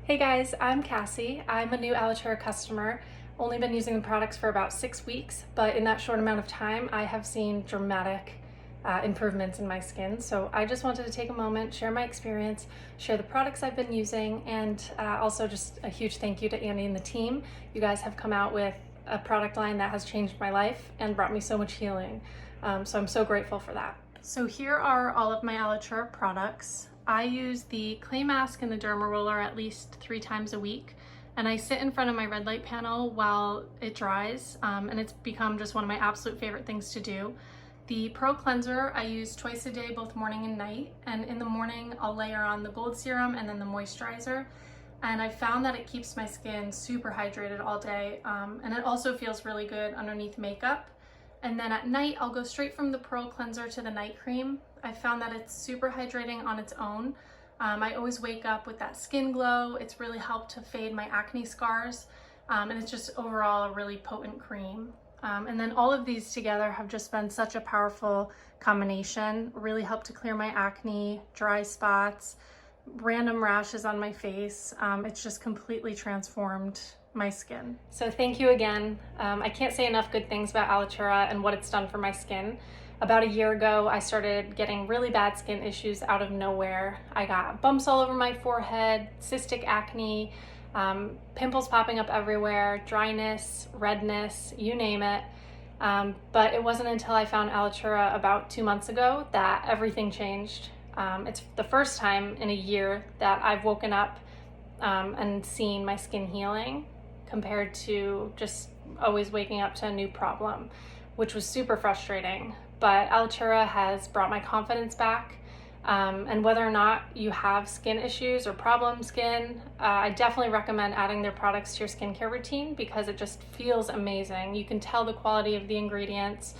Hey guys, I'm Cassie. I'm a new Alitura customer. Only been using the products for about 6 weeks, but in that short amount of time, I have seen dramatic improvements in my skin. So I just wanted to take a moment, share my experience, share the products I've been using, and also just a huge thank you to Andy and the team. You guys have come out with a product line that has changed my life and brought me so much healing. So I'm so grateful for that. So here are all of my Alitura products. I use the clay mask and the derma roller at least 3 times a week, and I sit in front of my red light panel while it dries, and it's become just one of my absolute favorite things to do. The Pro Cleanser I use twice a day, both morning and night, and in the morning I'll layer on the gold serum and then the moisturizer, and I found that it keeps my skin super hydrated all day, and it also feels really good underneath makeup. And then at night, I'll go straight from the Pro Cleanser to the night cream. I found that it's super hydrating on its own. I always wake up with that skin glow. It's really helped to fade my acne scars. And it's just overall a really potent cream. And then all of these together have just been such a powerful combination. Really helped to clear my acne, dry spots, random rashes on my face. It's just completely transformed my skin. So thank you again. I can't say enough good things about Alitura and what it's done for my skin. About a year ago, I started getting really bad skin issues out of nowhere. I got bumps all over my forehead, cystic acne, pimples popping up everywhere, dryness, redness, you name it. But it wasn't until I found Alitura about 2 months ago that everything changed. It's the first time in a year that I've woken up and seen my skin healing, compared to just always waking up to a new problem, which was super frustrating. But Alitura has brought my confidence back. And whether or not you have skin issues or problem skin, I definitely recommend adding their products to your skincare routine because it just feels amazing. You can tell the quality of the ingredients.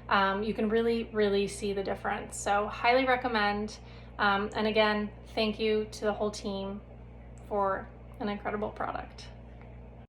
You can really see the difference. So highly recommend. And again, thank you to the whole team for an incredible product.